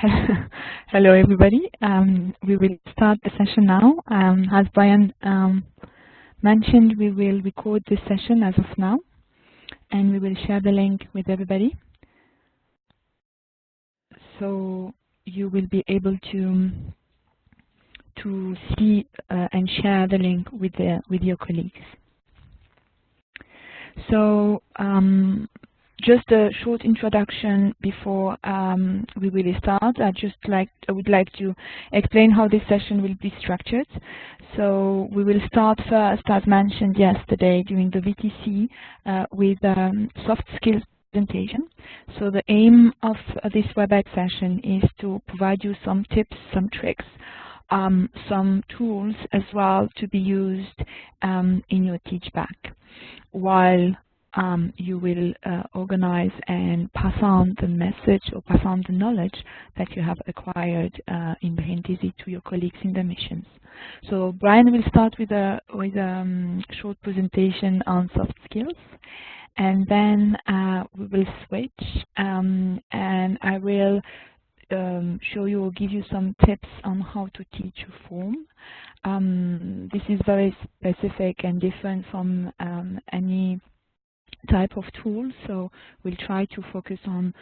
Hello, everybody. We will start the session now. As Brian mentioned, we will record this session as of now, and we will share the link with everybody. So you will be able to see and share the link with your colleagues. So just a short introduction before we really start. I would like to explain how this session will be structured. So we will start first, as mentioned yesterday during the VTC, with soft skills presentation. So the aim of this WebEx session is to provide you some tips, some tricks, some tools as well to be used in your Teachback, while you will organize and pass on the message or pass on the knowledge that you have acquired in Brindisi to your colleagues in the missions. So Brian will start with a short presentation on soft skills, and then we will switch, and I will show you or give you some tips on how to teach a form. This is very specific and different from any type of tool, so we'll try to focus on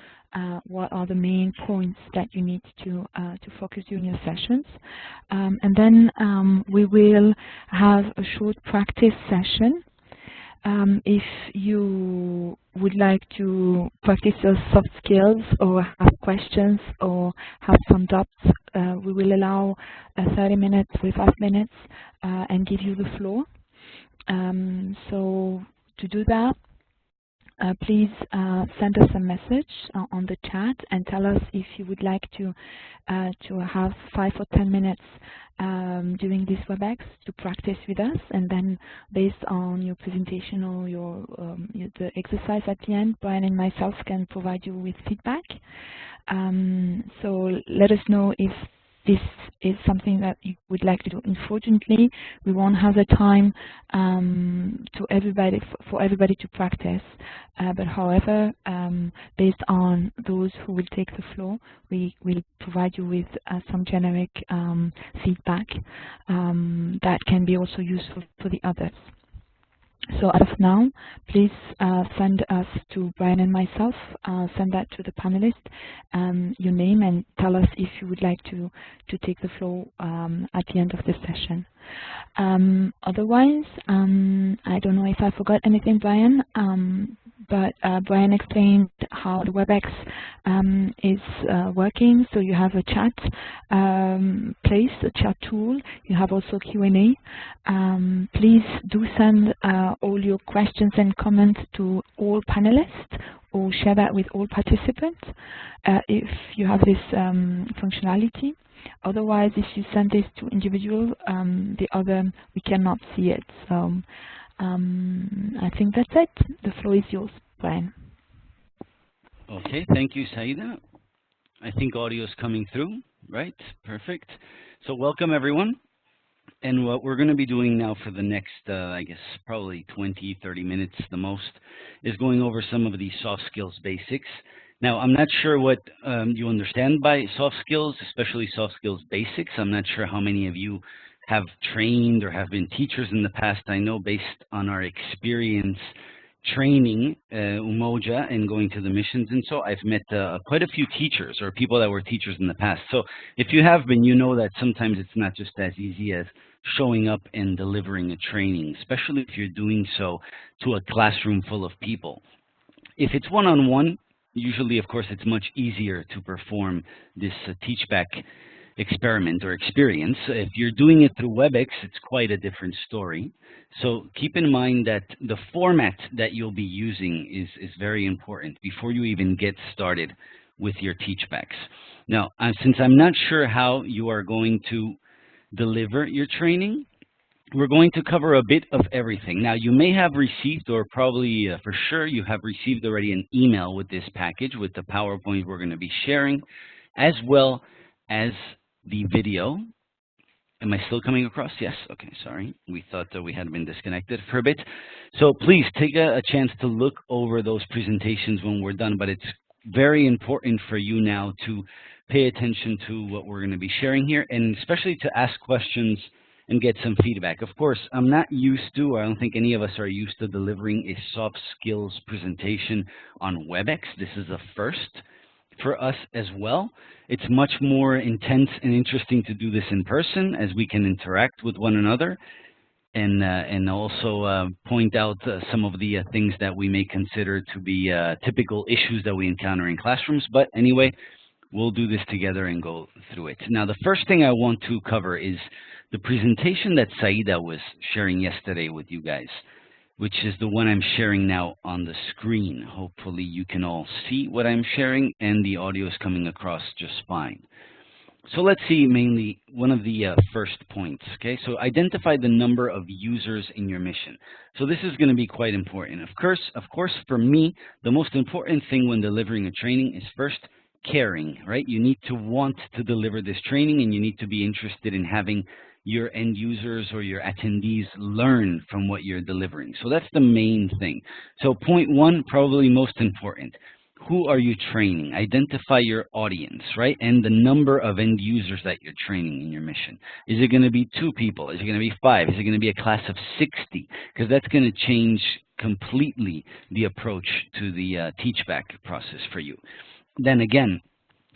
what are the main points that you need to focus during your sessions, and then we will have a short practice session. If you would like to practice your soft skills or have questions or have some doubts, we will allow 30 minutes, 45 minutes, and give you the floor. So to do that, please send us a message on the chat and tell us if you would like to have 5 or 10 minutes during this WebEx to practice with us, and then based on your presentation or the exercise at the end, Brian and myself can provide you with feedback. So let us know if this is something that you would like to do. Unfortunately, we won't have the time for everybody to practice. But however, based on those who will take the floor, we will provide you with some generic feedback that can be also useful for the others. So as of now, please send us to Brian and myself, send that to the panelists, your name, and tell us if you would like to take the floor at the end of the session. Otherwise, I don't know if I forgot anything, Brian, but Brian explained how the WebEx is working. So you have a chat place, a chat tool. You have also Q&A. Please do send all your questions and comments to all panelists, or share that with all participants if you have this functionality. Otherwise, if you send this to individual, we cannot see it. So I think that's it. The floor is yours, Brian. Okay, thank you, Saida. I think audio is coming through, right? Perfect. So welcome, everyone. And what we're going to be doing now for the next, I guess, probably 20, 30 minutes the most, is going over some of these soft skills basics. Now, I'm not sure what you understand by soft skills, especially soft skills basics. I'm not sure how many of you have trained or have been teachers in the past. I know based on our experience training Umoja and going to the missions, and so I've met quite a few teachers or people that were teachers in the past. So if you have been, you know that sometimes it's not just as easy as showing up and delivering a training, especially if you're doing so to a classroom full of people. If it's one-on-one, usually, of course, it's much easier to perform this Teachback experiment or experience. If you're doing it through WebEx, it's quite a different story. So keep in mind that the format that you'll be using is very important before you even get started with your Teachbacks. Now, since I'm not sure how you are going to deliver your training, we're going to cover a bit of everything. Now, you may have received, or probably for sure you have received already, an email with this package with the PowerPoint we're going to be sharing, as well as the video. Am I still coming across? Yes. Okay, sorry. We thought that we had been disconnected for a bit. So please take a chance to look over those presentations when we're done, but it's very important for you now to pay attention to what we're going to be sharing here, and especially to ask questions and get some feedback. Of course, I'm not used to, I don't think any of us are used to delivering a soft skills presentation on WebEx. This is a first for us as well. It's much more intense and interesting to do this in person, as we can interact with one another and also point out some of the things that we may consider to be typical issues that we encounter in classrooms. But anyway, we'll do this together and go through it. Now, the first thing I want to cover is the presentation that Saida was sharing yesterday with you guys, which is the one I'm sharing now on the screen. Hopefully you can all see what I'm sharing and the audio is coming across just fine. So let's see mainly one of the first points, okay? So identify the number of users in your mission. So this is going to be quite important. Of course, for me, the most important thing when delivering a training is first caring, right? You need to want to deliver this training, and you need to be interested in having your end users or your attendees learn from what you're delivering. So that's the main thing. So point one, probably most important. Who are you training? Identify your audience, right? And the number of end users that you're training in your mission. Is it going to be 2 people? Is it going to be 5? Is it going to be a class of 60? Because that's going to change completely the approach to the Teachback process for you. Then again,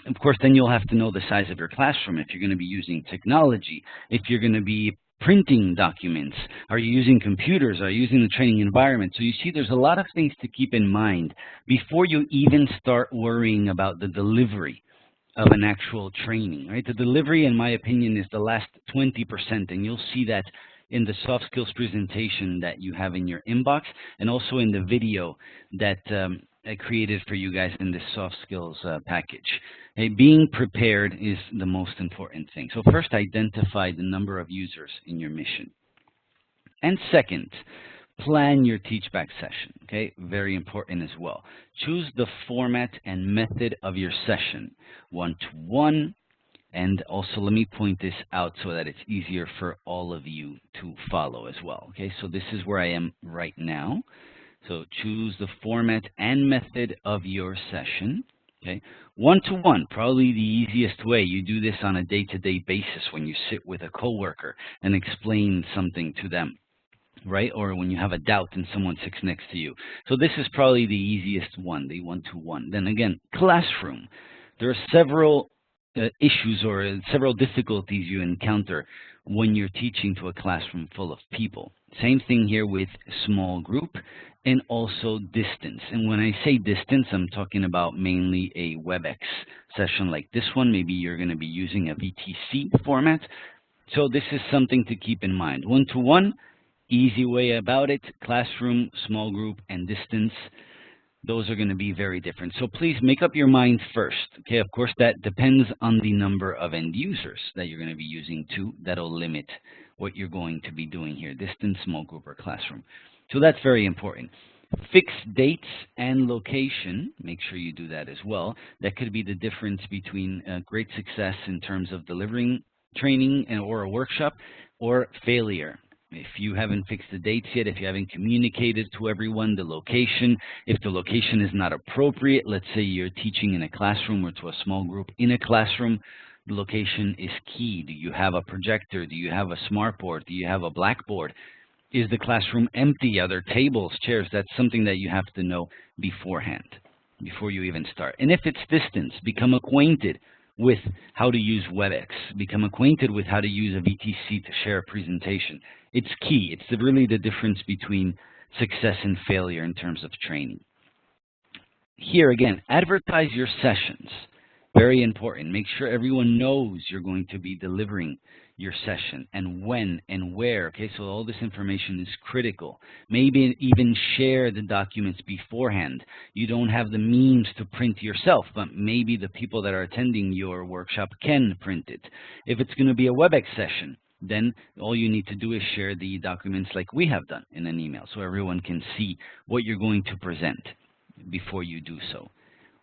of course, then you'll have to know the size of your classroom, if you're going to be using technology, if you're going to be printing documents, are you using computers, are you using the training environment? So you see, there's a lot of things to keep in mind before you even start worrying about the delivery of an actual training, right? The delivery, in my opinion, is the last 20%, and you'll see that in the soft skills presentation that you have in your inbox, and also in the video that I created for you guys in this soft skills package. Okay, being prepared is the most important thing. So first, identify the number of users in your mission. And second, plan your Teachback session, okay? Very important as well. Choose the format and method of your session, one-to-one, and also let me point this out so that it's easier for all of you to follow as well, okay? So this is where I am right now. So choose the format and method of your session, okay? One-to-one, probably the easiest way. You do this on a day-to-day basis when you sit with a coworker and explain something to them, right? Or when you have a doubt and someone sits next to you. So this is probably the easiest one, the one-to-one. Then again, classroom. There are several issues or several difficulties you encounter when you're teaching to a classroom full of people. Same thing here with small group and also distance. And when I say distance, I'm talking about mainly a WebEx session like this one. Maybe you're going to be using a VTC format. So this is something to keep in mind. One-to-one, easy way about it. Classroom, small group, and distance. Those are going to be very different. So please make up your mind first. Okay, of course, that depends on the number of end users that you're going to be using too. That'll limit what you're going to be doing here, distance, small group, or classroom. So that's very important. Fix dates and location. Make sure you do that as well. That could be the difference between great success in terms of delivering training or a workshop or failure. If you haven't fixed the dates yet, if you haven't communicated to everyone the location, if the location is not appropriate, let's say you're teaching in a classroom or to a small group in a classroom, the location is key. Do you have a projector? Do you have a smartboard? Do you have a blackboard? Is the classroom empty? Are there tables, chairs? That's something that you have to know beforehand, before you even start. And if it's distance, become acquainted with how to use WebEx. Become acquainted with how to use a VTC to share a presentation. It's key. It's really the difference between success and failure in terms of training. Here again, advertise your sessions. Very important. Make sure everyone knows you're going to be delivering your session and when and where. Okay, so all this information is critical. Maybe even share the documents beforehand. You don't have the means to print yourself, but maybe the people that are attending your workshop can print it. If it's going to be a WebEx session, then all you need to do is share the documents like we have done in an email so everyone can see what you're going to present before you do so.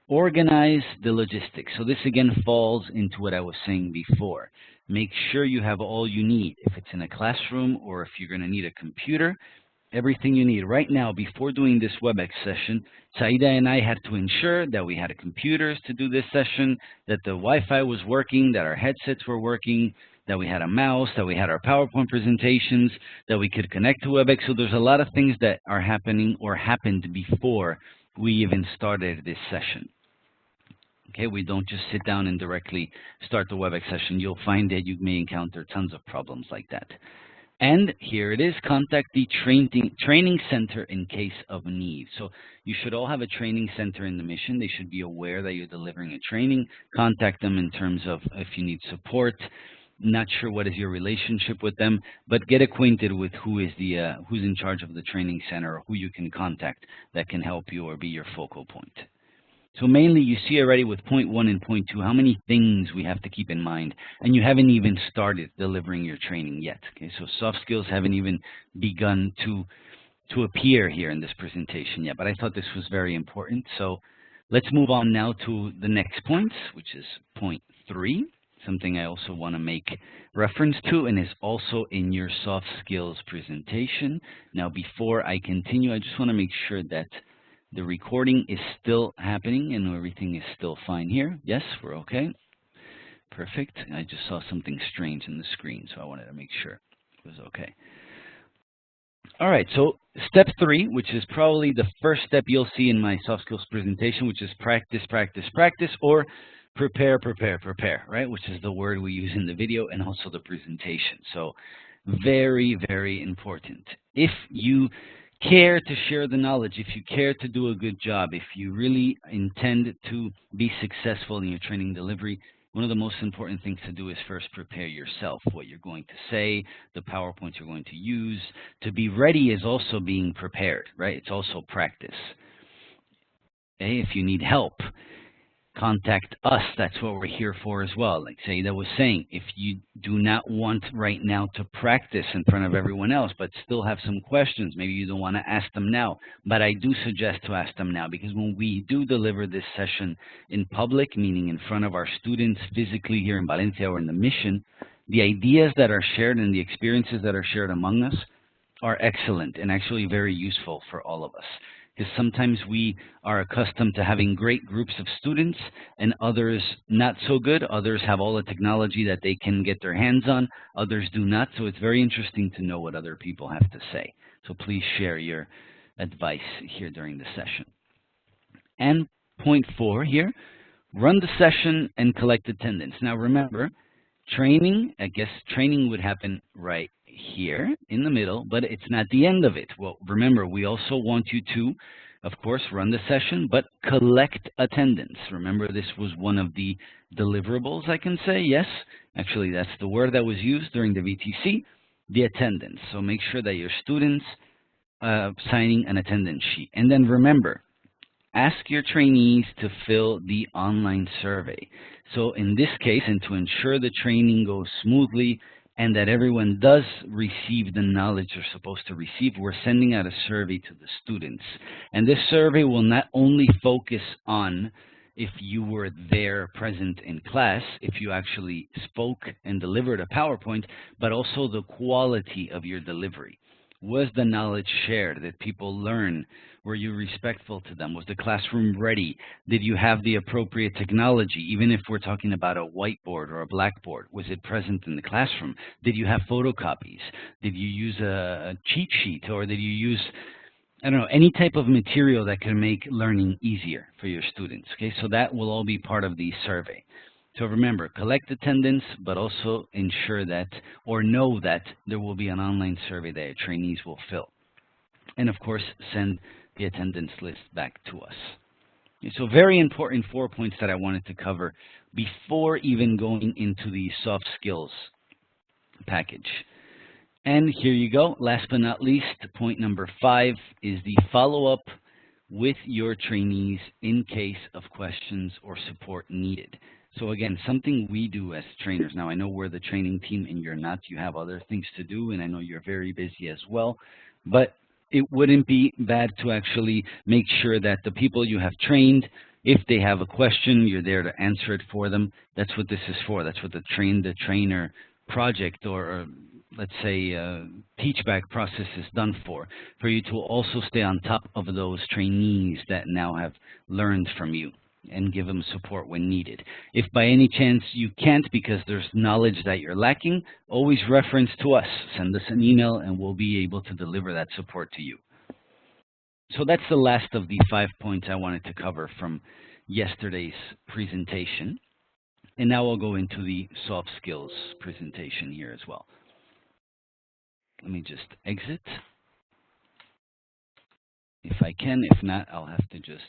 Organize the logistics. So this again falls into what I was saying before. Make sure you have all you need. If it's in a classroom or if you're going to need a computer, everything you need. Right now, before doing this WebEx session, Saida and I had to ensure that we had computers to do this session, that the Wi-Fi was working, that our headsets were working, that we had a mouse, that we had our PowerPoint presentations, that we could connect to WebEx. So there's a lot of things that are happening or happened before we even started this session. Okay, we don't just sit down and directly start the WebEx session. You'll find that you may encounter tons of problems like that. And here it is, contact the training center in case of need. So you should all have a training center in the mission. They should be aware that you're delivering a training. Contact them in terms of if you need support. Not sure what is your relationship with them, but get acquainted with who is the who's in charge of the training center or who you can contact that can help you or be your focal point. So mainly you see already with point 1 and point 2 how many things we have to keep in mind, and you haven't even started delivering your training yet. Okay, so soft skills haven't even begun to appear here in this presentation yet, but I thought this was very important. So let's move on now to the next point, which is point 3, something I also want to make reference to and is also in your soft skills presentation. Now before I continue, I just want to make sure that the recording is still happening and everything is still fine here. Yes, we're okay. Perfect. I just saw something strange in the screen, so I wanted to make sure it was okay. All right, so step 3, which is probably the first step you'll see in my soft skills presentation, which is practice, practice, practice, or prepare, prepare, prepare, right? Which is the word we use in the video and also the presentation. So very, very important. If you care to share the knowledge, if you care to do a good job, if you really intend to be successful in your training delivery, one of the most important things to do is first prepare yourself, what you're going to say, the PowerPoints you're going to use. To be ready is also being prepared, right? It's also practice. Okay? If you need help, contact us. That's what we're here for as well. Like Saida was saying, if you do not want right now to practice in front of everyone else, but still have some questions, maybe you don't want to ask them now, but I do suggest to ask them now, because when we do deliver this session in public, meaning in front of our students physically here in Valencia or in the mission, the ideas that are shared and the experiences that are shared among us are excellent and actually very useful for all of us. Because sometimes we are accustomed to having great groups of students and others not so good. Others have all the technology that they can get their hands on. Others do not. So it's very interesting to know what other people have to say. So please share your advice here during the session. And point 4 here, run the session and collect attendance. Now remember, training, I guess training would happen right here in the middle, but it's not the end of it. Well, remember, we also want you to, of course, run the session, but collect attendance. Remember, this was one of the deliverables, I can say. Yes, actually, that's the word that was used during the VTC, the attendance. So make sure that your students signing an attendance sheet. And then remember, ask your trainees to fill the online survey. So in this case, and to ensure the training goes smoothly and that everyone does receive the knowledge they're supposed to receive, we're sending out a survey to the students. And this survey will not only focus on if you were there present in class, if you actually spoke and delivered a PowerPoint, but also the quality of your delivery. Was the knowledge shared? Did people learn? Were you respectful to them? Was the classroom ready? Did you have the appropriate technology? Even if we're talking about a whiteboard or a blackboard, was it present in the classroom? Did you have photocopies? Did you use a cheat sheet, or did you use, I don't know, any type of material that can make learning easier for your students? Okay, so that will all be part of the survey. So remember, collect attendance, but also ensure that, or know that, there will be an online survey that your trainees will fill. And of course, send the attendance list back to us. Okay, so very important 4 points that I wanted to cover before even going into the soft skills package. And here you go. Last but not least, point number 5 is the follow-up with your trainees in case of questions or support needed. So again, something we do as trainers. Now, I know we're the training team and you're not. You have other things to do, and I know you're very busy as well. But it wouldn't be bad to actually make sure that the people you have trained, if they have a question, you're there to answer it for them. That's what this is for. That's what the train the trainer project or let's say, Teachback process is done for you to also stay on top of those trainees that now have learned from you and give them support when needed. If by any chance you can't because there's knowledge that you're lacking, always reference to us. Send us an email and we'll be able to deliver that support to you. So that's the last of the 5 points I wanted to cover from yesterday's presentation. And now I'll go into the soft skills presentation here as well. Let me just exit if I can. If not, I'll have to just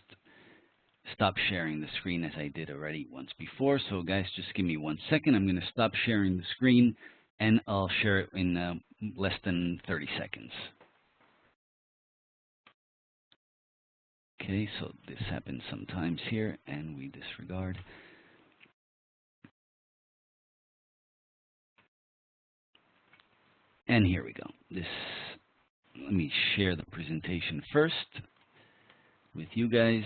stop sharing the screen as I did already once before. So guys, just give me 1 second. I'm going to stop sharing the screen and I'll share it in less than 30 seconds. Okay, so this happens sometimes here and we disregard. And here we go. Let me share the presentation first with you guys.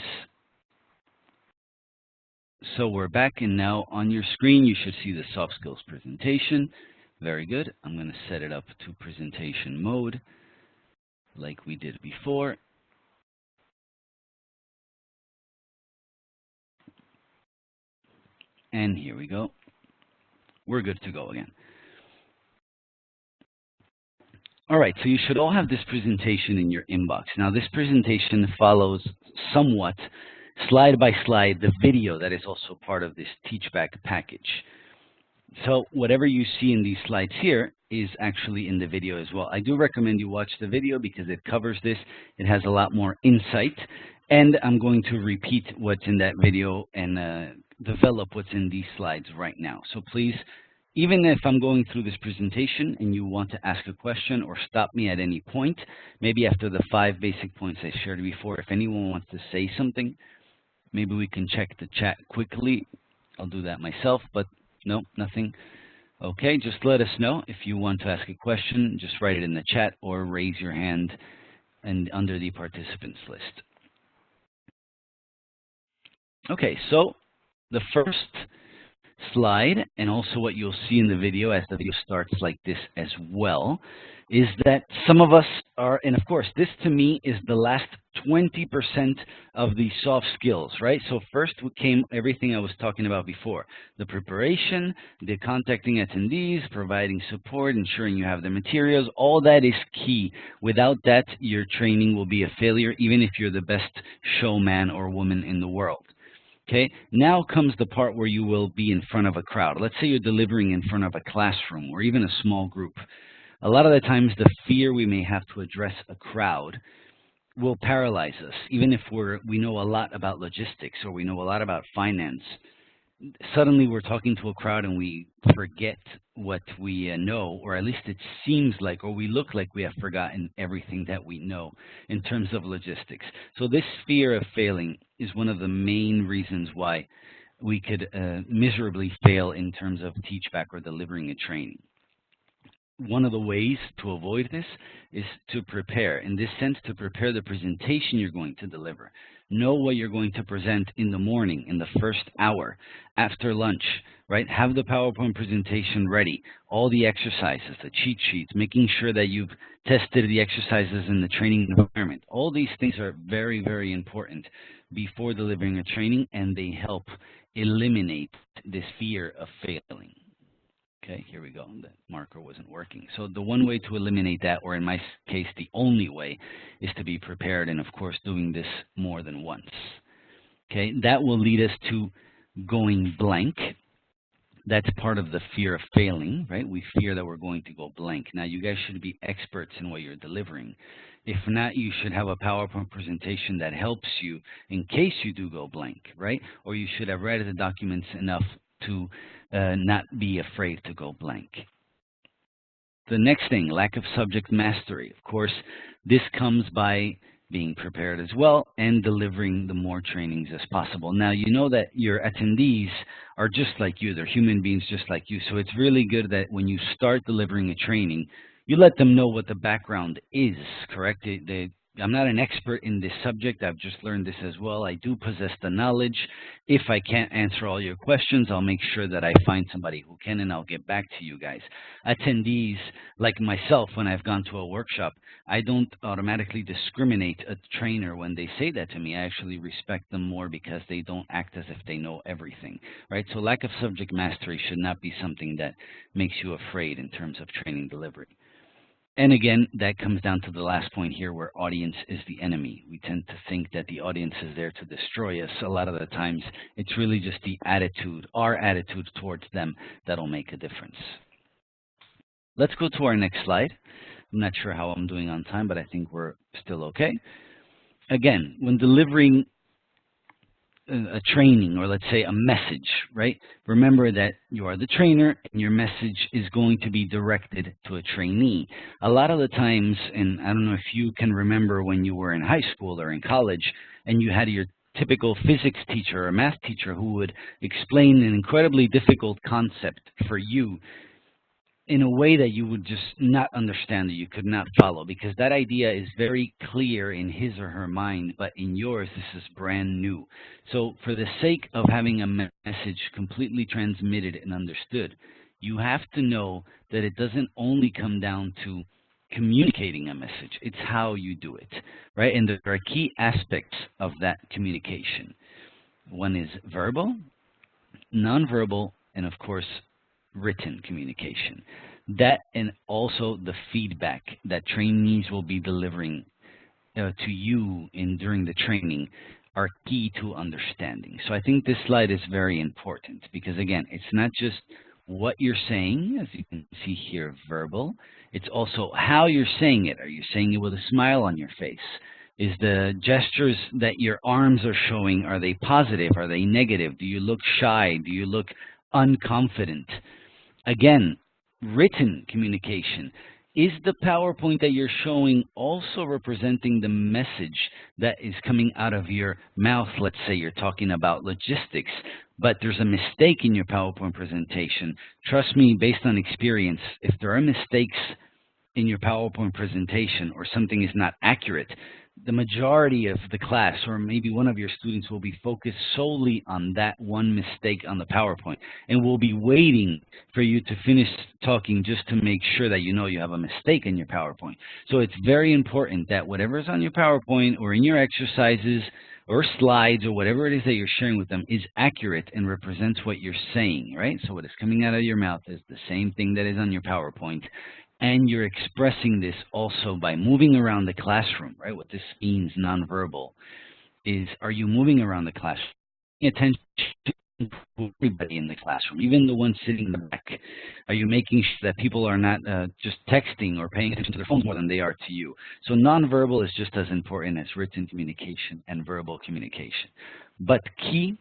So we're back, and now on your screen you should see the soft skills presentation. Very good. I'm going to set it up to presentation mode like we did before. And here we go. We're good to go again. All right, so you should all have this presentation in your inbox. Now, this presentation follows somewhat, slide by slide, the video that is also part of this Teachback package. So whatever you see in these slides here is actually in the video as well. I do recommend you watch the video because it covers this. It has a lot more insight. And I'm going to repeat what's in that video and develop what's in these slides right now. So please, even if I'm going through this presentation and you want to ask a question or stop me at any point, maybe after the 5 basic points I shared before, if anyone wants to say something, maybe we can check the chat quickly. I'll do that myself, but no, nothing. Okay, just let us know if you want to ask a question. Just write it in the chat or raise your hand and under the participants list. Okay, so the first slide, and also what you'll see in the video as the video starts like this as well, is that some of us are, and of course, this to me is the last 20% of the soft skills, right? So first came everything I was talking about before. The preparation, the contacting attendees, providing support, ensuring you have the materials, all that is key. Without that, your training will be a failure, even if you're the best showman or woman in the world. Okay, now comes the part where you will be in front of a crowd. Let's say you're delivering in front of a classroom or even a small group. A lot of the times the fear we may have to address a crowd will paralyze us, even if we know a lot about logistics or we know a lot about finance. Suddenly we're talking to a crowd and we forget what we know, or at least it seems like, or we look like we have forgotten everything that we know in terms of logistics. So this fear of failing is one of the main reasons why we could miserably fail in terms of Teachback or delivering a training. One of the ways to avoid this is to prepare. In this sense, to prepare the presentation you're going to deliver. Know what you're going to present in the morning, in the first hour, after lunch, right? Have the PowerPoint presentation ready, all the exercises, the cheat sheets, making sure that you've tested the exercises in the training environment. All these things are very, very important before delivering a training, and they help eliminate this fear of failing. Okay, here we go. The marker wasn't working. So the one way to eliminate that, or in my case, the only way, is to be prepared and, of course, doing this more than once. Okay, that will lead us to going blank. That's part of the fear of failing, right? We fear that we're going to go blank. Now, you guys should be experts in what you're delivering. If not, you should have a PowerPoint presentation that helps you in case you do go blank, right? Or you should have read the documents enough to not be afraid to go blank. The next thing, lack of subject mastery. Of course, this comes by being prepared as well and delivering the more trainings as possible. Now, you know that your attendees are just like you. They're human beings just like you. So it's really good that when you start delivering a training, you let them know what the background is, correct? I'm not an expert in this subject. I've just learned this as well. I do possess the knowledge. If I can't answer all your questions, I'll make sure that I find somebody who can, and I'll get back to you guys. Attendees, like myself, when I've gone to a workshop, I don't automatically discriminate a trainer when they say that to me. I actually respect them more because they don't act as if they know everything, right? So lack of subject mastery should not be something that makes you afraid in terms of training delivery. And again, that comes down to the last point here, where audience is the enemy. We tend to think that the audience is there to destroy us. A lot of the times, it's really just the attitude, our attitude towards them, that'll make a difference. Let's go to our next slide. I'm not sure how I'm doing on time, but I think we're still okay. Again, when delivering a training, or let's say a message, right? Remember that you are the trainer and your message is going to be directed to a trainee. A lot of the times, and I don't know if you can remember when you were in high school or in college and you had your typical physics teacher or math teacher who would explain an incredibly difficult concept for you in a way that you would just not understand, that you could not follow, because that idea is very clear in his or her mind, but in yours, this is brand new. So for the sake of having a message completely transmitted and understood, you have to know that it doesn't only come down to communicating a message, it's how you do it, right? And there are key aspects of that communication. One is verbal, nonverbal, and of course, written communication. That, and also the feedback that trainees will be delivering to you during the training, are key to understanding. So I think this slide is very important because, again, it's not just what you're saying, as you can see here, verbal. It's also how you're saying it. Are you saying it with a smile on your face? Is the gestures that your arms are showing, are they positive? Are they negative? Do you look shy? Do you look unconfident? Again, written communication. Is the PowerPoint that you're showing also representing the message that is coming out of your mouth? Let's say you're talking about logistics, but there's a mistake in your PowerPoint presentation. Trust me, based on experience, if there are mistakes in your PowerPoint presentation or something is not accurate, the majority of the class, or maybe one of your students, will be focused solely on that one mistake on the PowerPoint and will be waiting for you to finish talking just to make sure that you know you have a mistake in your PowerPoint. So it's very important that whatever is on your PowerPoint or in your exercises or slides or whatever it is that you're sharing with them is accurate and represents what you're saying, right? So what is coming out of your mouth is the same thing that is on your PowerPoint. And you're expressing this also by moving around the classroom, right? What this means, nonverbal, is, are you moving around the classroom? Paying attention to everybody in the classroom, even the ones sitting in the back. Are you making sure that people are not just texting or paying attention to their phones more than they are to you? So nonverbal is just as important as written communication and verbal communication. But key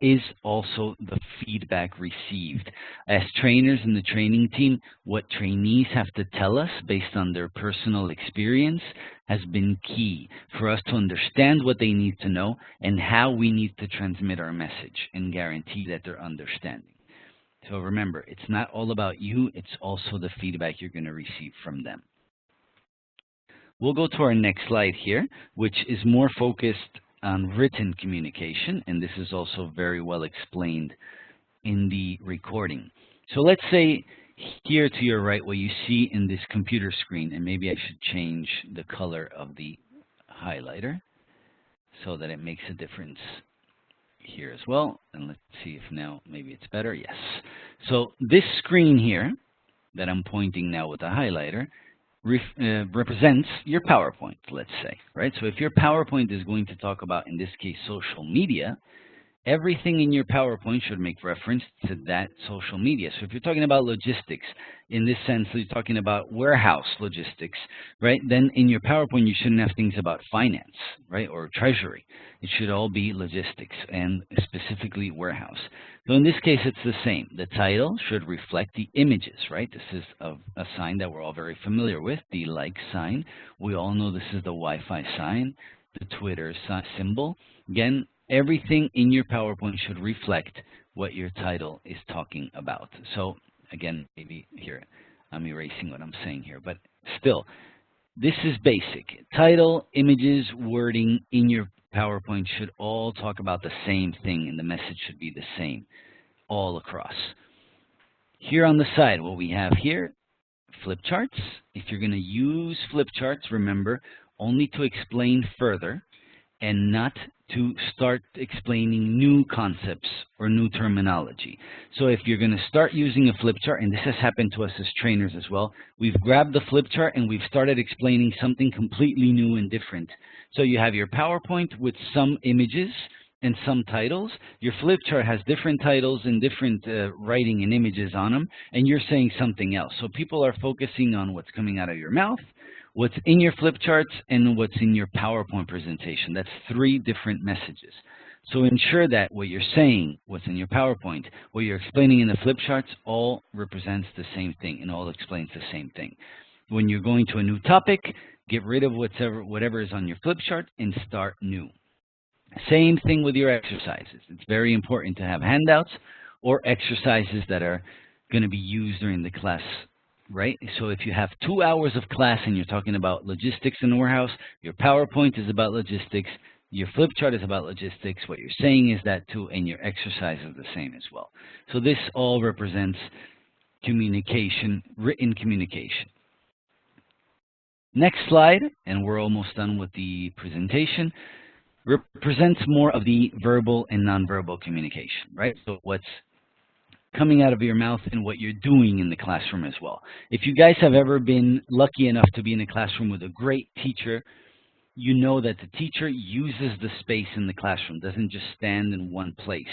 is also the feedback received. As trainers in the training team, what trainees have to tell us based on their personal experience has been key for us to understand what they need to know and how we need to transmit our message and guarantee that they're understanding. So remember, it's not all about you, it's also the feedback you're going to receive from them. We'll go to our next slide here, which is more focused on written communication, and this is also very well explained in the recording. So let's say here to your right, what you see in this computer screen, and maybe I should change the color of the highlighter so that it makes a difference here as well. And let's see if now maybe it's better. Yes. So this screen here that I'm pointing now with the highlighter represents your PowerPoint, let's say, right? So if your PowerPoint is going to talk about, in this case, social media, everything in your PowerPoint should make reference to that social media. So if you're talking about logistics, in this sense, you're talking about warehouse logistics, right? Then in your PowerPoint, you shouldn't have things about finance, right, or treasury. It should all be logistics and specifically warehouse. So in this case, it's the same. The title should reflect the images, right? This is a sign that we're all very familiar with, the like sign. We all know this is the Wi-Fi sign, the Twitter symbol. Again, everything in your PowerPoint should reflect what your title is talking about. So again, maybe here, I'm erasing what I'm saying here, but still, this is basic. Title, images, wording in your PowerPoint should all talk about the same thing, and the message should be the same all across. Here on the side, what we have here, flip charts. If you're going to use flip charts, remember, only to explain further and not to start explaining new concepts or new terminology. So if you're going to start using a flip chart, and this has happened to us as trainers as well, we've grabbed the flip chart and we've started explaining something completely new and different. So you have your PowerPoint with some images and some titles. Your flip chart has different titles and different writing and images on them, and you're saying something else. So people are focusing on what's coming out of your mouth, what's in your flip charts, and what's in your PowerPoint presentation. That's 3 different messages. So ensure that what you're saying, what's in your PowerPoint, what you're explaining in the flip charts, all represents the same thing and all explains the same thing. When you're going to a new topic, get rid of whatever is on your flip chart and start new. Same thing with your exercises. It's very important to have handouts or exercises that are going to be used during the class, right? So if you have 2 hours of class and you're talking about logistics in the warehouse, your PowerPoint is about logistics, your flip chart is about logistics, what you're saying is that too, and your exercise is the same as well. So this all represents communication, written communication. Next slide, and we're almost done with the presentation, represents more of the verbal and nonverbal communication, right? So what's coming out of your mouth and what you're doing in the classroom as well. If you guys have ever been lucky enough to be in a classroom with a great teacher, you know that the teacher uses the space in the classroom, doesn't just stand in one place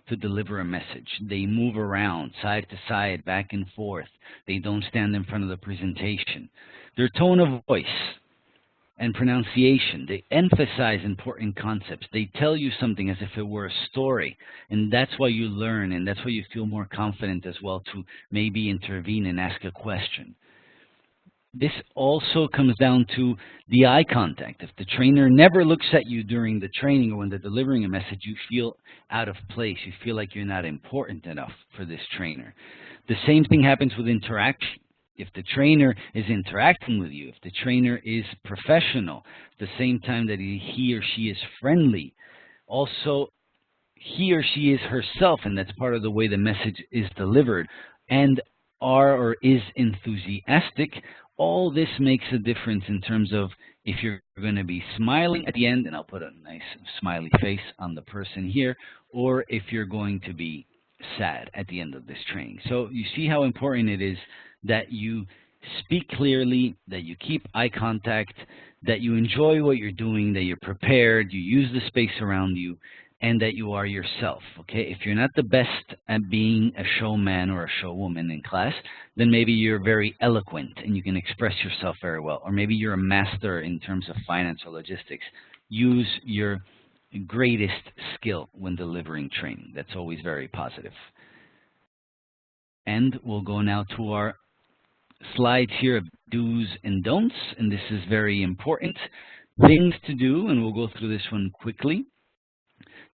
to deliver a message. They move around side to side, back and forth. They don't stand in front of the presentation. Their tone of voice and pronunciation, they emphasize important concepts. They tell you something as if it were a story, and that's why you learn, and that's why you feel more confident as well to maybe intervene and ask a question. This also comes down to the eye contact. If the trainer never looks at you during the training or when they're delivering a message, you feel out of place. You feel like you're not important enough for this trainer. The same thing happens with interaction. If the trainer is interacting with you, if the trainer is professional, at the same time that he or she is friendly, also he or she is herself, and that's part of the way the message is delivered, and are or is enthusiastic, all this makes a difference in terms of if you're going to be smiling at the end, and I'll put a nice smiley face on the person here, or if you're going to be sad at the end of this training. So you see how important it is that you speak clearly, that you keep eye contact, that you enjoy what you're doing, that you're prepared, you use the space around you, and that you are yourself, okay? If you're not the best at being a showman or a showwoman in class, then maybe you're very eloquent and you can express yourself very well. Or maybe you're a master in terms of finance or logistics. Use your greatest skill when delivering training. That's always very positive. And we'll go now to our slides here of do's and don'ts, and this is very important. Things to do, and we'll go through this one quickly.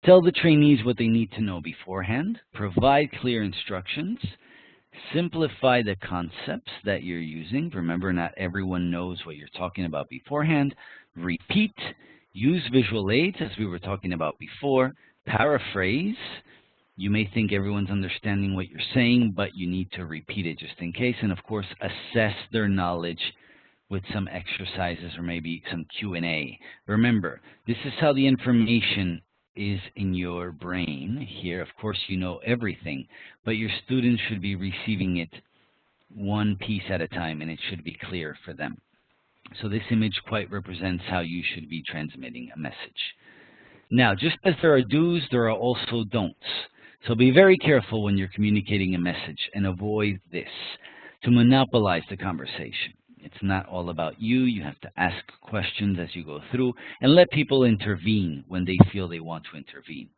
Tell the trainees what they need to know beforehand. Provide clear instructions. Simplify the concepts that you're using. Remember, not everyone knows what you're talking about beforehand. Repeat. Use visual aids, as we were talking about before. Paraphrase. You may think everyone's understanding what you're saying, but you need to repeat it just in case. And of course, assess their knowledge with some exercises or maybe some Q&A. Remember, this is how the information is in your brain here. Of course, you know everything, but your students should be receiving it one piece at a time, and it should be clear for them. So this image quite represents how you should be transmitting a message. Now, just as there are do's, there are also don'ts. So be very careful when you're communicating a message and avoid this, to monopolize the conversation. It's not all about you. You have to ask questions as you go through and let people intervene when they feel they want to intervene.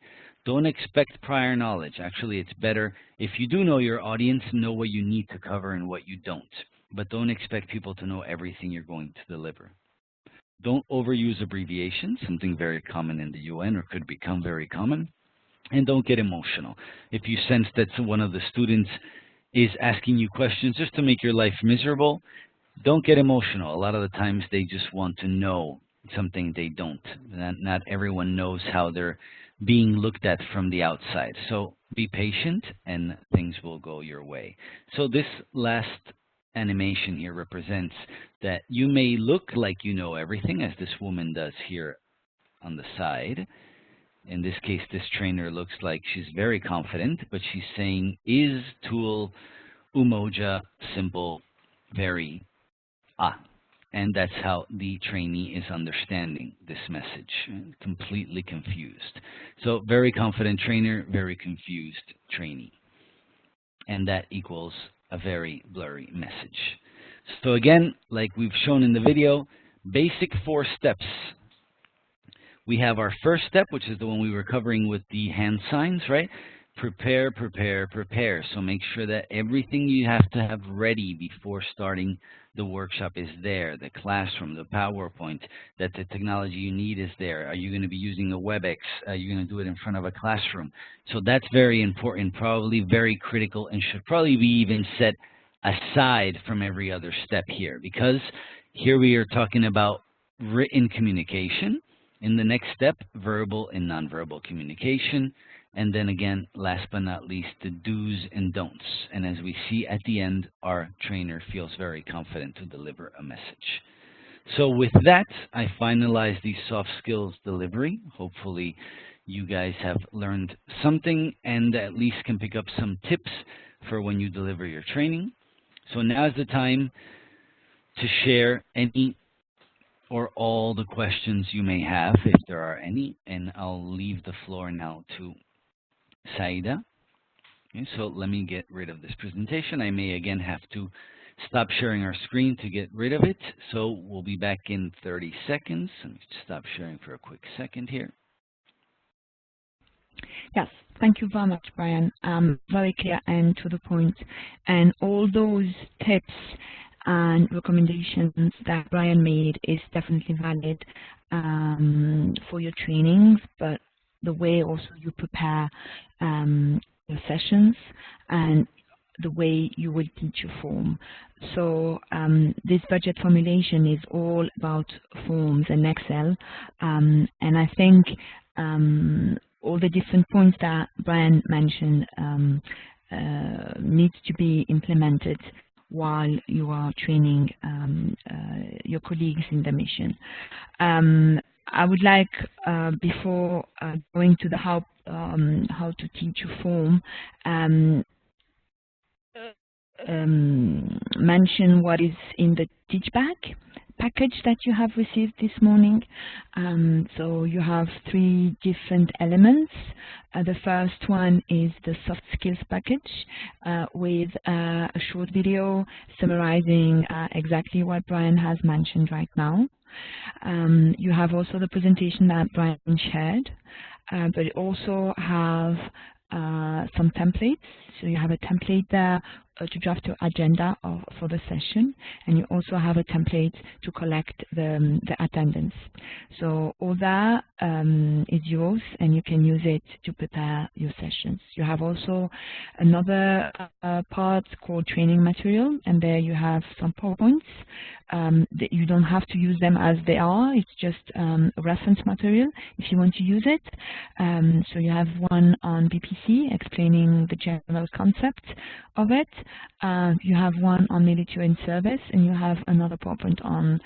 Don't expect prior knowledge. Actually, it's better if you do know your audience, know what you need to cover and what you don't. But don't expect people to know everything you're going to deliver. Don't overuse abbreviations, something very common in the UN or could become very common. And don't get emotional. If you sense that one of the students is asking you questions just to make your life miserable, don't get emotional. A lot of the times they just want to know something they don't. Not everyone knows how they're being looked at from the outside. So be patient and things will go your way. So this last animation here represents that you may look like you know everything, as this woman does here on the side. In this case, this trainer looks like she's very confident, but she's saying, is tool Umoja simple, very and that's how the trainee is understanding this message, completely confused. So very confident trainer, very confused trainee. And that equals a very blurry message. So again, like we've shown in the video, basic 4 steps. We have our first step, which is the one we were covering with the hand signs, right? Prepare, prepare, prepare. So make sure that everything you have to have ready before starting the workshop is there. The classroom, the PowerPoint, that the technology you need is there. Are you going to be using a WebEx? Are you going to do it in front of a classroom? So that's very important, probably very critical, and should probably be even set aside from every other step here, because here we are talking about written communication. In the next step, verbal and nonverbal communication. And then again, last but not least, the do's and don'ts. And as we see at the end, our trainer feels very confident to deliver a message. So with that, I finalize the soft skills delivery. Hopefully you guys have learned something and at least can pick up some tips for when you deliver your training. So now is the time to share any or all the questions you may have, if there are any, and I'll leave the floor now to Saida. Okay, so let me get rid of this presentation. I may again have to stop sharing our screen to get rid of it, so we'll be back in 30 seconds. Let me stop sharing for a quick second here. Yes, thank you very much, Brian. Very clear and to the point. And all those tips and recommendations that Brian made is definitely valid for your trainings, but the way also you prepare your sessions and the way you will teach your form. So this budget formulation is all about forms and Excel, and I think all the different points that Brian mentioned needs to be implemented while you are training your colleagues in the mission. I would like, before going to the how to teach your form, mention what is in the Teachback package that you have received this morning. So you have 3 different elements. The first one is the soft skills package with a short video summarizing exactly what Brian has mentioned right now. You have also the presentation that Brian shared, but you also have some templates. So you have a template there to draft your agenda for the session, and you also have a template to collect the attendance. So all that is yours, and you can use it to prepare your sessions. You have also another part called training material, and there you have some PowerPoints. That you don't have to use them as they are. It's just a reference material if you want to use it. So you have one on BPC explaining the general concept of it. You have one on military and service, and you have another PowerPoint on,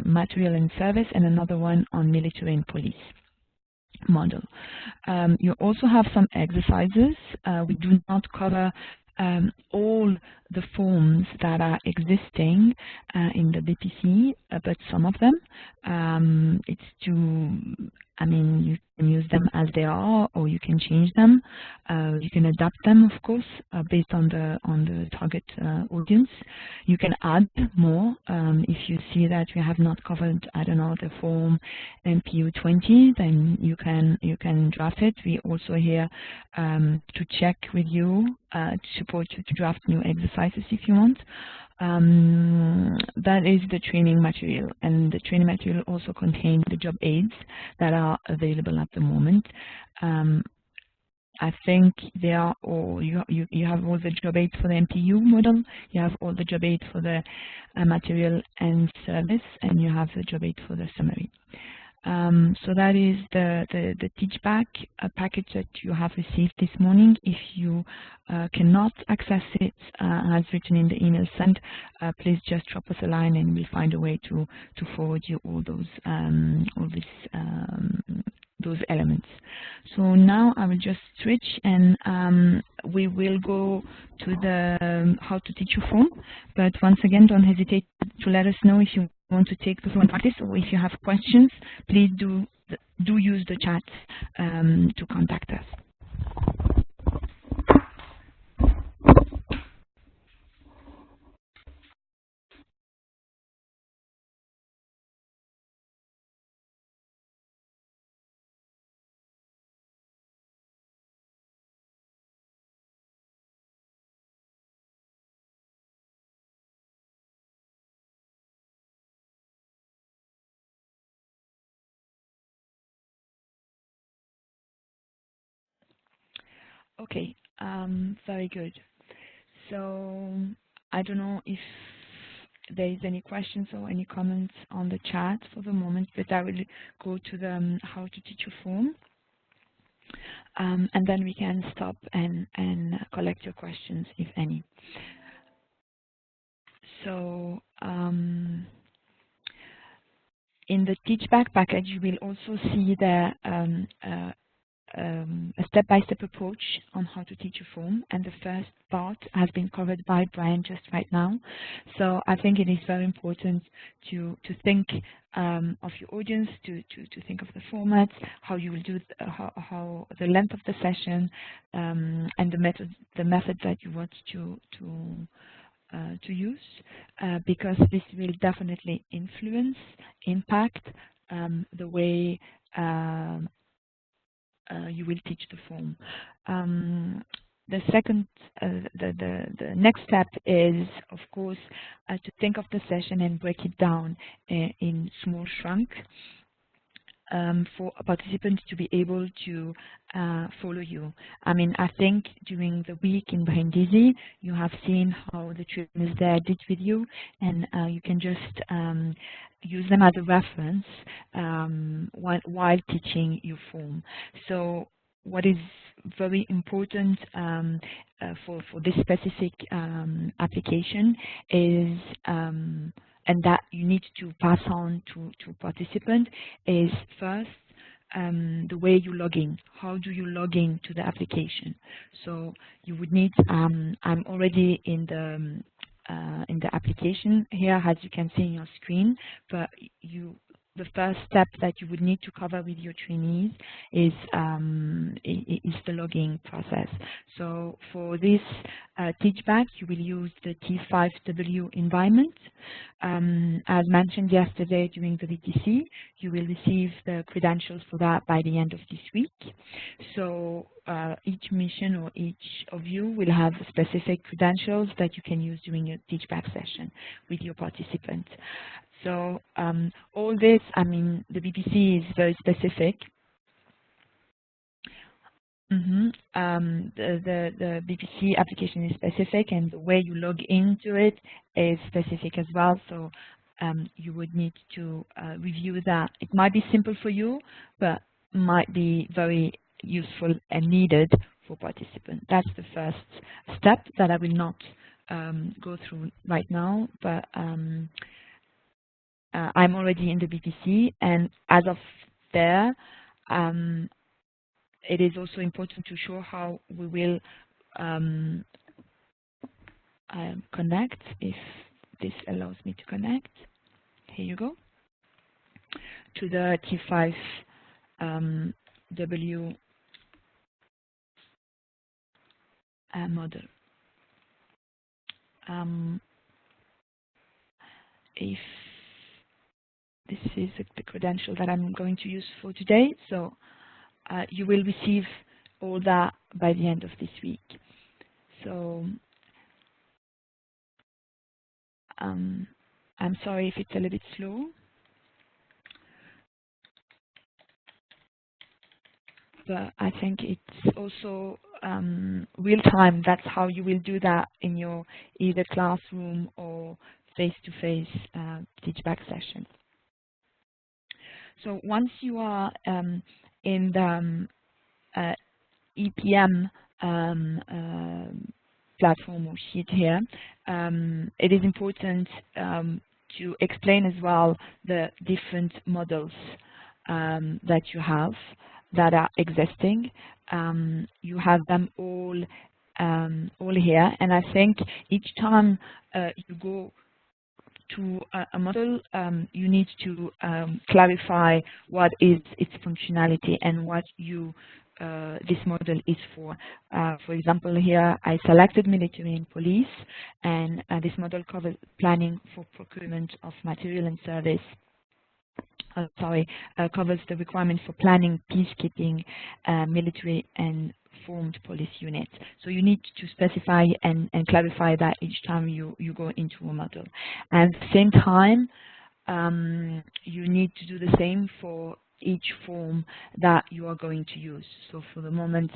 material and service, and another one on military and police model. You also have some exercises. We do not cover all the forms that are existing in the BPC, but some of them. It's to, you can use them as they are, or you can change them. You can adapt them, of course, based on the target audience. You can add more if you see that you have not covered, I don't know, the form MPU 20. Then you can draft it. We also here to check with you, to support you to draft new exercises if you want. That is the training material, and the training material also contains the job aids that are available at the moment. I think they are all, you have all the job aids for the MPU model, you have all the job aids for the material and service, and you have the job aid for the summary. So that is the Teachback package that you have received this morning. If you cannot access it as written in the email sent, please just drop us a line and we'll find a way to forward you all those elements. So now I will just switch and we will go to the how to teach your form. But once again, don't hesitate to let us know if you want to take the form practice, or if you have questions, please do use the chat to contact us. Okay, very good. So I don't know if there is any questions or any comments on the chat for the moment, but I will go to the how to teach your form, and then we can stop and collect your questions, if any. So in the Teachback package, you will also see the a step-by-step approach on how to teach a form, and the first part has been covered by Brian just right now. So I think it is very important to think of your audience, to think of the formats, how you will do, how the length of the session, and the method that you want to use, because this will definitely impact the way you will teach the form. The second, the next step is, of course, to think of the session and break it down in small chunks for a participant to be able to follow you. I mean, I think during the week in Brain Dizzy, you have seen how the trainers there did with you, and you can just use them as a reference while teaching your form. So what is very important for this specific application is and that you need to pass on to participant is first the way you log in. How do you log in to the application? So you would need, I'm already in the application here, as you can see in your screen, but the first step that you would need to cover with your trainees is the logging process. So for this Teachback, you will use the T5W environment. As mentioned yesterday during the VTC, you will receive the credentials for that by the end of this week. So each mission or each of you will have specific credentials that you can use during your Teachback session with your participants. So all this, I mean, the BPC is very specific. The BPC application is specific, and the way you log into it is specific as well. So you would need to review that. It might be simple for you, but might be very useful and needed for participants. That's the first step that I will not go through right now, but I'm already in the BPC, and as of there, it is also important to show how we will connect, if this allows me to connect. Here you go, to the T5W model. If this is the credential that I'm going to use for today, so you will receive all that by the end of this week. So I'm sorry if it's a little bit slow. but I think it's also real time. That's how you will do that in your either classroom or face-to-face Teachback session. So once you are in the EPM platform or sheet here, it is important to explain as well the different models that you have that are existing. You have them all here, and I think each time you go to a model, you need to clarify what is its functionality and what this model is for. For example, here I selected military and police, and this model covers planning for procurement of material and service. Covers the requirements for planning, peacekeeping, military and formed police units. So you need to specify and clarify that each time you go into a model. And at the same time, you need to do the same for each form that you are going to use. So for the moment,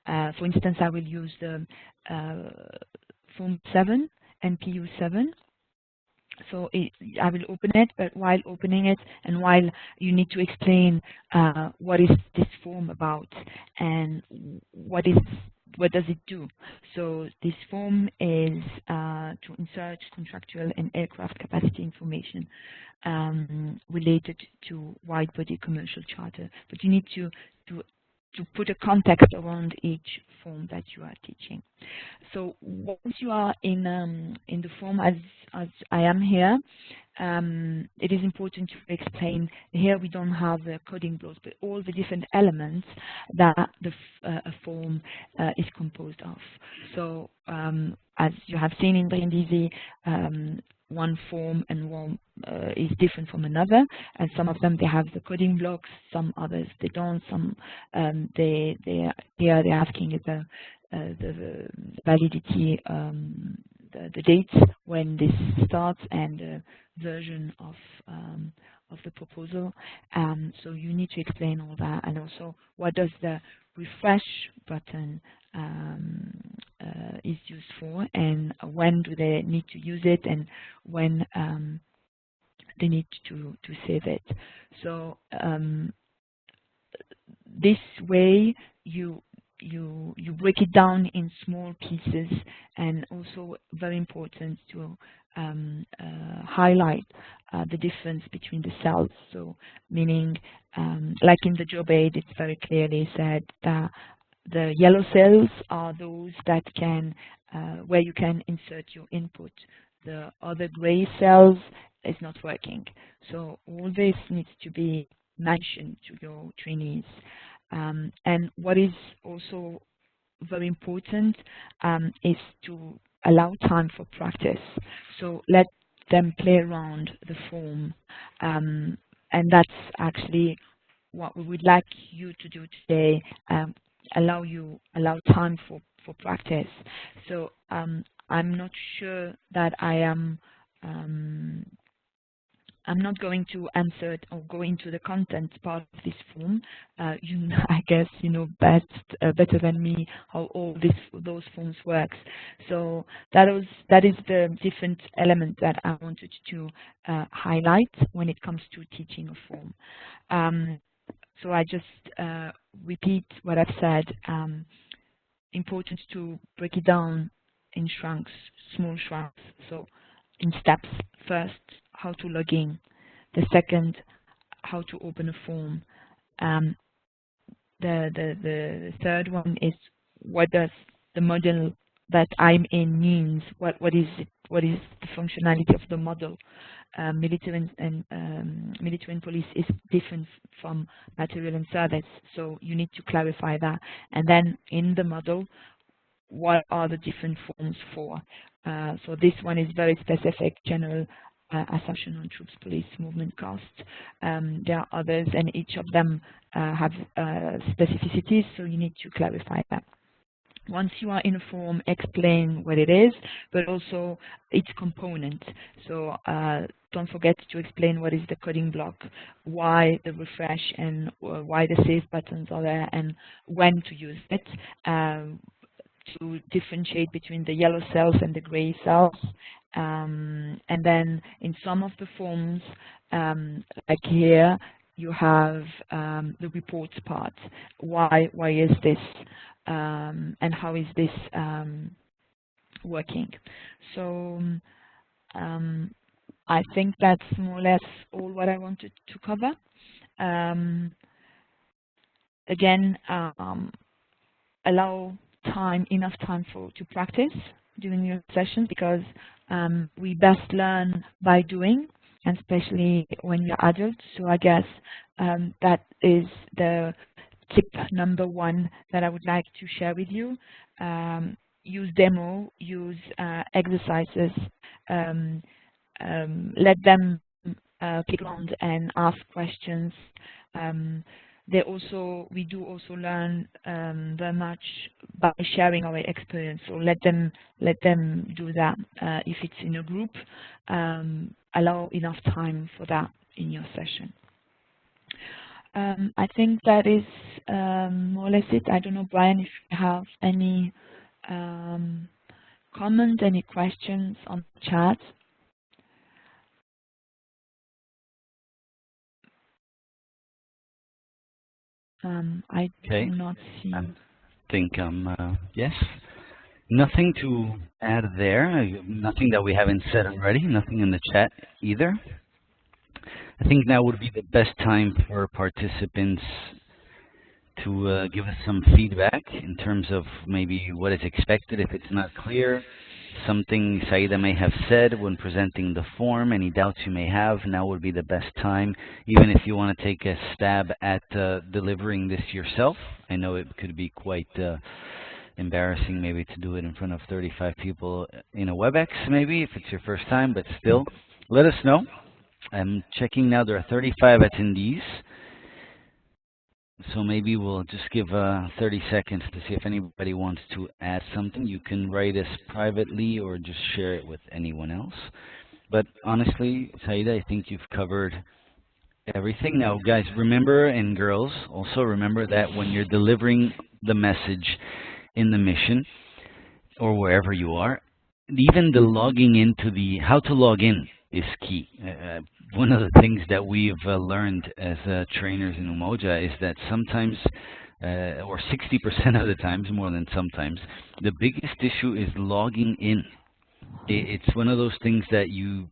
for instance, I will use the Form 7 and PU 7. So I will open it, but while opening it and while you need to explain what is this form about and what does it do. So this form is to insert contractual and aircraft capacity information related to wide-body commercial charter. But you need to put a context around each form that you are teaching. So once you are in the form as I am here, it is important to explain. Here we don't have the coding blocks, but all the different elements that a form is composed of. So as you have seen in Brindisi, one form and one is different from another, and some of them they have the coding blocks, some others they don't. Some they're asking the validity, the dates when this starts, and the version of the proposal. So you need to explain all that, and also what does the refresh button is used for, and when do they need to use it, and when they need to save it. So this way you break it down in small pieces, and also very important to highlight the difference between the cells. So meaning, like in the job aid, it's very clearly said that the yellow cells are those that can, where you can insert your input. The other gray cells is not working. So all this needs to be mentioned to your trainees. And what is also very important is to allow time for practice. So let them play around the form. And that's actually what we would like you to do today, allow time for practice. So I'm not sure that I'm not going to answer it or go into the content part of this form. I guess you know better than me how all those forms works. So that is the different element that I wanted to highlight when it comes to teaching a form. So I just repeat what I've said. Important to break it down in chunks, small chunks. So in steps. First, how to log in. The second, how to open a form. The third one is what does the model that I'm in means. What is it? What is the functionality of the model? Military and police is different from material and service, so you need to clarify that. And then in the model, what are the different forms for? So this one is very specific, general assumption on troops, police, movement costs. There are others, and each of them have specificities, so you need to clarify that. once you are in a form, explain what it is, but also its component. So don't forget to explain what is the coding block, why the refresh, and why the save buttons are there, and when to use it, to differentiate between the yellow cells and the gray cells. And then in some of the forms, like here, you have the reports part. Why is this, and how is this working? So I think that's more or less all what I wanted to cover. Again, allow enough time to practice during your sessions, because we best learn by doing, and especially when you're adults. So I guess that is the tip number one that I would like to share with you. Use demo, use exercises, let them click around and ask questions. We do also learn very much by sharing our experience. So let them do that. If it's in a group, allow enough time for that in your session. I think that is more or less it. I don't know, Brian, if you have any comments, any questions on the chat. I do not see. I think yes. Nothing to add there. Nothing that we haven't said already. Nothing in the chat either. I think now would be the best time for participants to give us some feedback in terms of maybe what is expected if it's not clear, something Saida may have said when presenting the form, any doubts you may have. Now would be the best time, even if you want to take a stab at delivering this yourself. I know it could be quite embarrassing maybe to do it in front of 35 people in a WebEx, maybe if it's your first time, but still, let us know. I'm checking now, there are 35 attendees. So maybe we'll just give 30 seconds to see if anybody wants to add something. You can write us privately or just share it with anyone else. But honestly, Saida, I think you've covered everything. Now, guys, remember, and girls, also remember that when you're delivering the message in the mission or wherever you are, even the logging into how to log in is key. One of the things that we've learned as trainers in Umoja is that sometimes, or 60% of the times, more than sometimes, the biggest issue is logging in. It's one of those things that you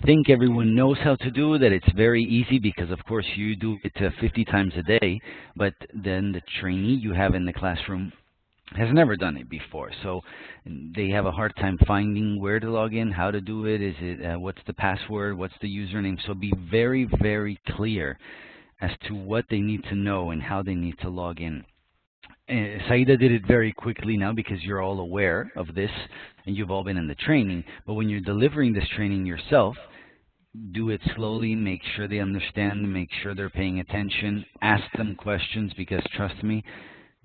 think everyone knows how to do, that it's very easy because, of course, you do it 50 times a day, but then the trainee you have in the classroom has never done it before, so they have a hard time finding where to log in, how to do it, what's the password, what's the username. So be very, very clear as to what they need to know and how they need to log in. Saida did it very quickly now because you're all aware of this and you've all been in the training, but when you're delivering this training yourself, do it slowly, make sure they understand, make sure they're paying attention, ask them questions, because trust me,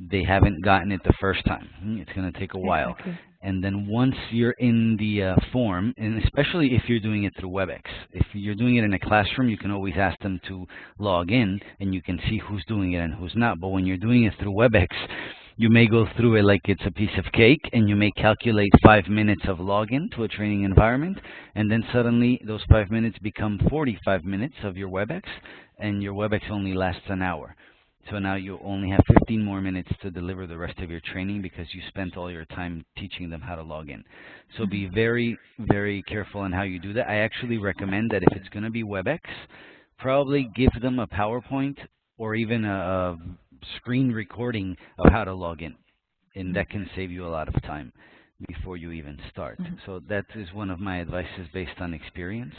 they haven't gotten it the first time. It's going to take a while. Exactly. And then once you're in the form, and especially if you're doing it through WebEx, if you're doing it in a classroom, you can always ask them to log in, and you can see who's doing it and who's not. But when you're doing it through WebEx, you may go through it like it's a piece of cake, and you may calculate 5 minutes of login to a training environment, and then suddenly those 5 minutes become 45 minutes of your WebEx, and your WebEx only lasts an hour. So now you only have 15 more minutes to deliver the rest of your training because you spent all your time teaching them how to log in. So be very, very careful on how you do that. I actually recommend that if it's going to be WebEx, probably give them a PowerPoint or even a screen recording of how to log in. And that can save you a lot of time before you even start. So that is one of my advices based on experience.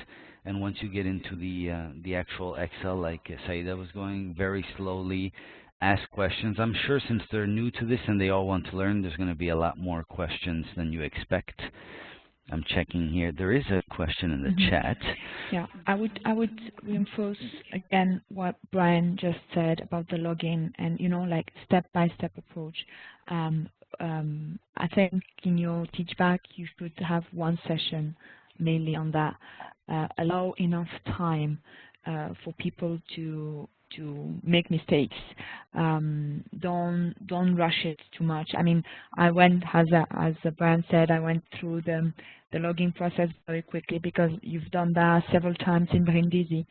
And once you get into the actual Excel, like Saida was going, very slowly ask questions. I'm sure since they're new to this and they all want to learn, there's going to be a lot more questions than you expect. I'm checking here. There is a question in the chat. Yeah, I would reinforce again what Brian just said about the login and, like step-by-step approach. I think in your Teachback you should have one session mainly on that. Allow enough time for people to make mistakes. Don't rush it too much. I mean, I went, as Brian said, I went through the logging process very quickly because you've done that several times in Brindisi.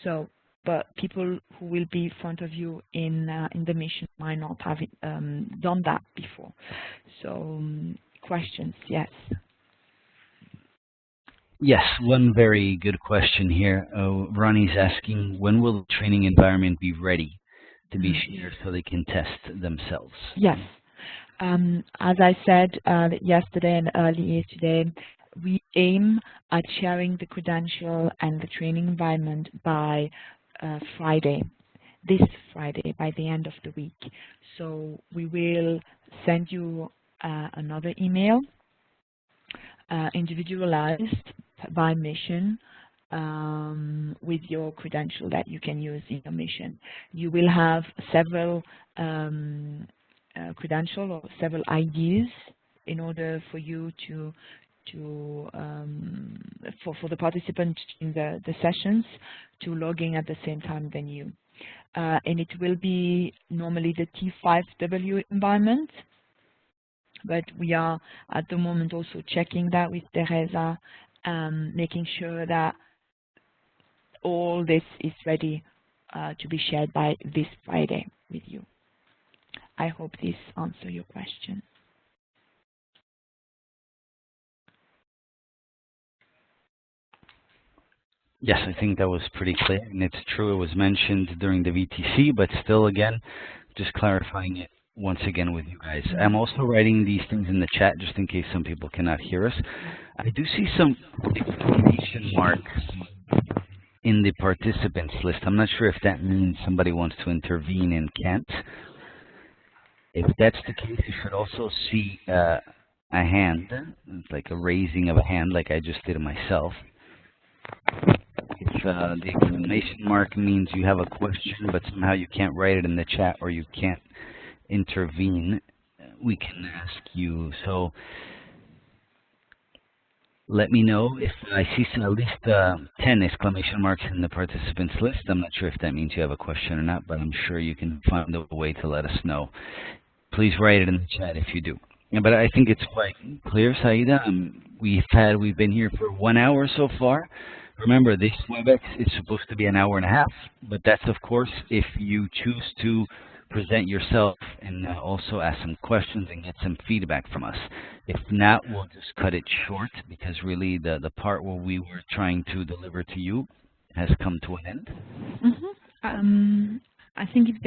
So, but people who will be in front of you in the mission might not have done that before. So, questions? Yes. Yes, one very good question here. Ronnie's asking, when will the training environment be ready to be shared so they can test themselves? Yes. As I said yesterday and earlier today, we aim at sharing the credential and the training environment by Friday, this Friday, by the end of the week. So we will send you another email, individualized by mission, with your credential that you can use in your mission. You will have several credential or several IDs in order for you for the participants in the sessions to log in at the same time than you. And it will be normally the T5W environment, but we are at the moment also checking that with Teresa, making sure that all this is ready to be shared by this Friday with you. I hope this answers your question. Yes, I think that was pretty clear, and it's true it was mentioned during the VTC, but still, again, just clarifying it once again with you guys. I'm also writing these things in the chat just in case some people cannot hear us. I do see some exclamation marks in the participants list. I'm not sure if that means somebody wants to intervene and can't. If that's the case, you should also see a hand, like a raising of a hand, like I just did myself. If the exclamation mark means you have a question, but somehow you can't write it in the chat or you can't intervene, we can ask you. So let me know if I see at least 10 exclamation marks in the participants list. I'm not sure if that means you have a question or not, but I'm sure you can find a way to let us know. Please write it in the chat if you do. Yeah, but I think it's quite clear, Saida. We've been here for 1 hour so far. Remember, this WebEx is supposed to be an hour and a half, but that's, of course, if you choose to present yourself and also ask some questions and get some feedback from us. If not, we'll just cut it short because really the part where we were trying to deliver to you has come to an end. I think if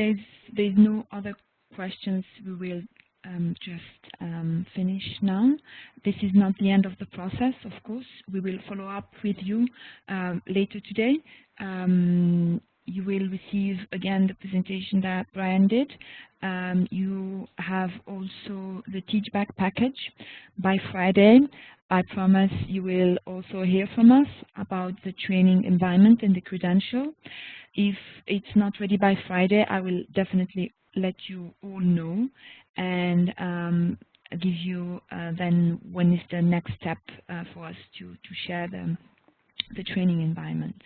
there's no other questions, we will just finish now. This is not the end of the process, of course. We will follow up with you later today. You will receive again the presentation that Brian did. You have also the Teachback package by Friday. I promise you will also hear from us about the training environment and the credential. If it's not ready by Friday, I will definitely let you all know and give you then when is the next step for us to share the training environment.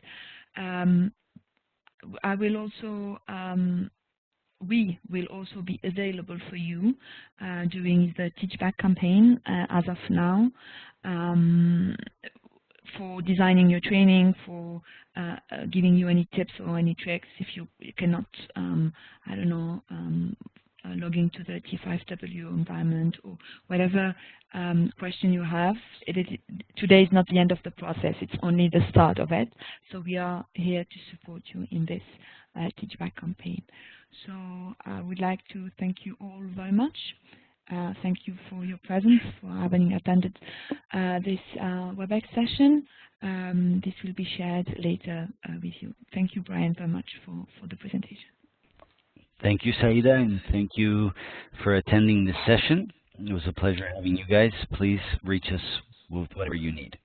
I will also we will also be available for you during the Teachback campaign as of now, for designing your training, for giving you any tips or any tricks if you cannot, I don't know, log into the T5W environment or whatever question you have. Today is not the end of the process, it's only the start of it. So we are here to support you in this Teachback campaign. So I would like to thank you all very much. Thank you for your presence, for having attended this WebEx session. This will be shared later with you. Thank you, Brian, very much for the presentation. Thank you, Saida, and thank you for attending this session. It was a pleasure having you guys. Please reach us with whatever you need.